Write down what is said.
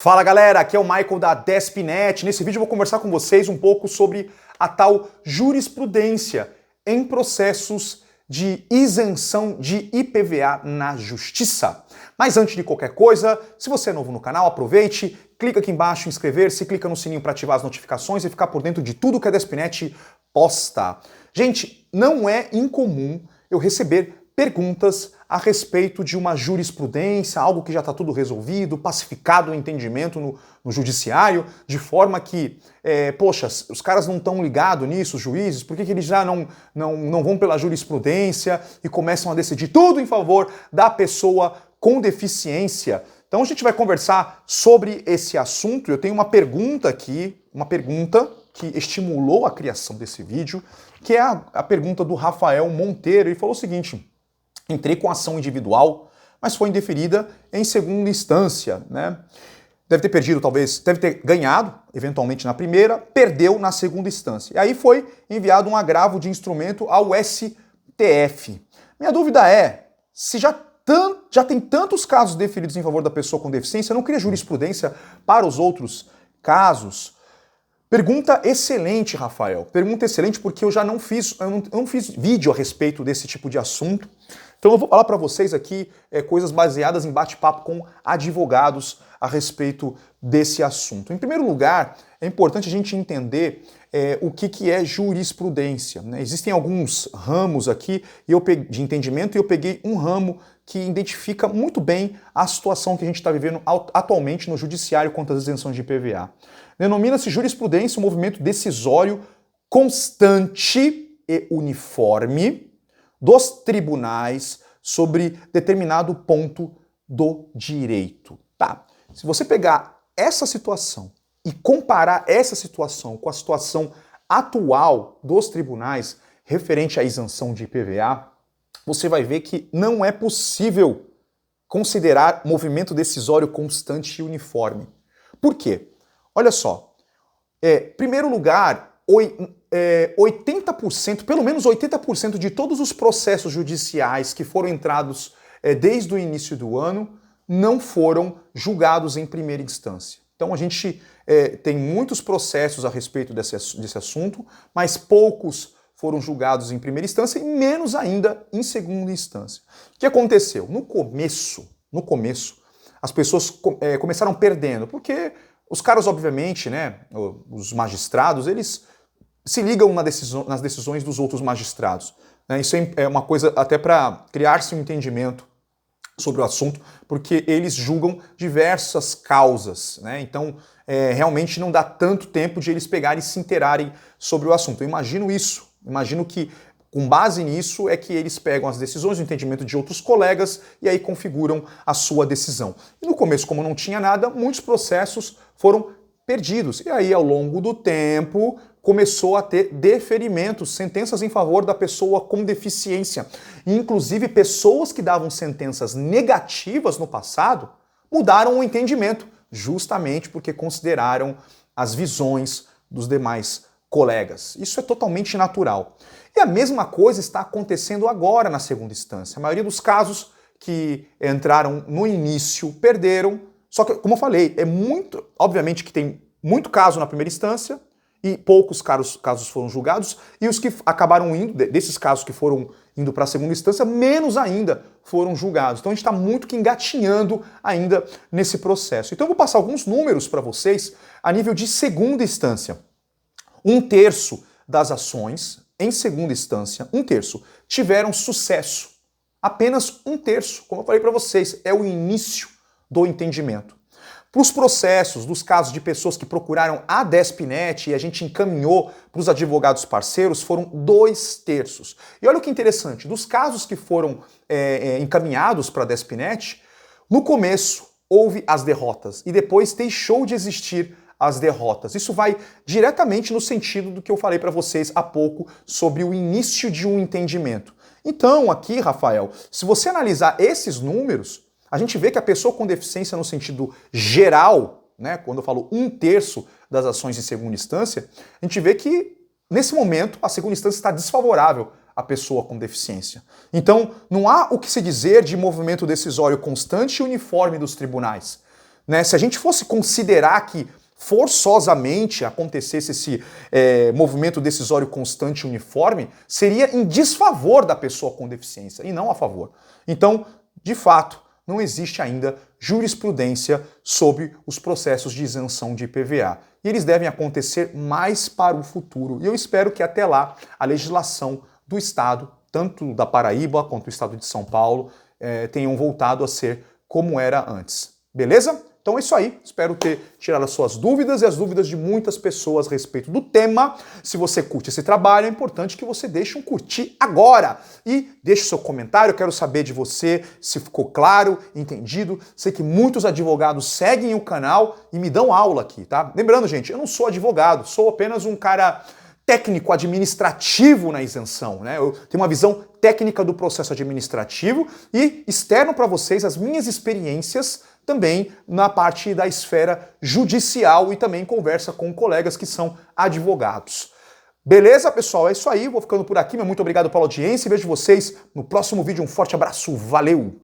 Fala galera, aqui é o Michael da Despinet. Nesse vídeo eu vou conversar com vocês um pouco sobre a tal jurisprudência em processos de isenção de IPVA na Justiça. Mas antes de qualquer coisa, se você é novo no canal, aproveite, clica aqui embaixo em inscrever-se, clica no sininho para ativar as notificações e ficar por dentro de tudo que a Despinet posta. Gente, não é incomum eu receber perguntas a respeito de uma jurisprudência, algo que já está tudo resolvido, pacificado o entendimento no judiciário, de forma que, poxa, os caras não estão ligados nisso, os juízes, por que eles já não vão pela jurisprudência e começam a decidir tudo em favor da pessoa com deficiência? Então a gente vai conversar sobre esse assunto. Eu tenho uma pergunta aqui, uma pergunta que estimulou a criação desse vídeo, que é a pergunta do Rafael Monteiro. Ele falou o seguinte: entrei com ação individual, mas foi indeferida em segunda instância, né? Deve ter perdido, talvez, deve ter ganhado, eventualmente na primeira, perdeu na segunda instância. E aí foi enviado um agravo de instrumento ao STF. Minha dúvida é, se já tem tantos casos deferidos em favor da pessoa com deficiência, não cria jurisprudência para os outros casos? Pergunta excelente, Rafael. Pergunta excelente porque eu não fiz vídeo a respeito desse tipo de assunto. Então eu vou falar para vocês aqui coisas baseadas em bate-papo com advogados a respeito desse assunto. Em primeiro lugar, é importante a gente entender o que é jurisprudência, né? Existem alguns ramos aqui de entendimento e eu peguei um ramo que identifica muito bem a situação que a gente está vivendo atualmente no judiciário quanto às isenções de IPVA. Denomina-se jurisprudência um movimento decisório constante e uniforme dos tribunais sobre determinado ponto do direito. Tá? Se você pegar essa situação e comparar essa situação com a situação atual dos tribunais referente à isenção de IPVA, você vai ver que não é possível considerar movimento decisório constante e uniforme. Por quê? Olha só, primeiro lugar, 80%, pelo menos 80% de todos os processos judiciais que foram entrados desde o início do ano não foram julgados em primeira instância. Então a gente tem muitos processos a respeito desse assunto, mas poucos foram julgados em primeira instância e menos ainda em segunda instância. O que aconteceu? No começo, as pessoas começaram perdendo, porque os caras, obviamente, né, os magistrados, eles se ligam nas decisões dos outros magistrados, né? Isso é uma coisa até para criar-se um entendimento sobre o assunto, porque eles julgam diversas causas, né? Então, realmente não dá tanto tempo de eles pegarem e se inteirarem sobre o assunto. Eu imagino isso. Imagino que, com base nisso, é que eles pegam as decisões, o entendimento de outros colegas e aí configuram a sua decisão. E no começo, como não tinha nada, muitos processos foram perdidos. E aí, ao longo do tempo, começou a ter deferimentos, sentenças em favor da pessoa com deficiência. E, inclusive, pessoas que davam sentenças negativas no passado mudaram o entendimento, justamente porque consideraram as visões dos demais colegas. Isso é totalmente natural. E a mesma coisa está acontecendo agora na segunda instância. A maioria dos casos que entraram no início perderam, só que, como eu falei, obviamente que tem muito caso na primeira instância e poucos casos foram julgados, e os que acabaram indo, desses casos que foram indo para a segunda instância, menos ainda foram julgados. Então a gente está muito que engatinhando ainda nesse processo. Então eu vou passar alguns números para vocês a nível de segunda instância. 1/3 das ações, em segunda instância, 1/3, tiveram sucesso. Apenas 1/3, como eu falei para vocês, é o início do entendimento. Para os processos, dos casos de pessoas que procuraram a Despinet e a gente encaminhou para os advogados parceiros, foram 2/3. E olha o que interessante, dos casos que foram encaminhados para a Despinet, no começo houve as derrotas e depois deixou de existir as derrotas. Isso vai diretamente no sentido do que eu falei para vocês há pouco sobre o início de um entendimento. Então, aqui, Rafael, se você analisar esses números, a gente vê que a pessoa com deficiência no sentido geral, né, quando eu falo 1/3 das ações em segunda instância, a gente vê que, nesse momento, a segunda instância está desfavorável à pessoa com deficiência. Então, não há o que se dizer de movimento decisório constante e uniforme dos tribunais. né? Se a gente fosse considerar que forçosamente acontecesse esse movimento decisório constante e uniforme, seria em desfavor da pessoa com deficiência e não a favor. Então, de fato, não existe ainda jurisprudência sobre os processos de isenção de IPVA. E eles devem acontecer mais para o futuro. E eu espero que até lá a legislação do Estado, tanto da Paraíba quanto do Estado de São Paulo, tenham voltado a ser como era antes. Beleza? Então é isso aí, espero ter tirado as suas dúvidas e as dúvidas de muitas pessoas a respeito do tema. Se você curte esse trabalho, é importante que você deixe um curtir agora e deixe seu comentário, eu quero saber de você se ficou claro, entendido. Sei que muitos advogados seguem o canal e me dão aula aqui, tá? Lembrando, gente, eu não sou advogado, sou apenas um cara técnico administrativo na isenção, né? Eu tenho uma visão técnica do processo administrativo e externo para vocês as minhas experiências também na parte da esfera judicial e também conversa com colegas que são advogados. Beleza, pessoal? É isso aí, vou ficando por aqui, muito obrigado pela audiência e vejo vocês no próximo vídeo. Um forte abraço, valeu!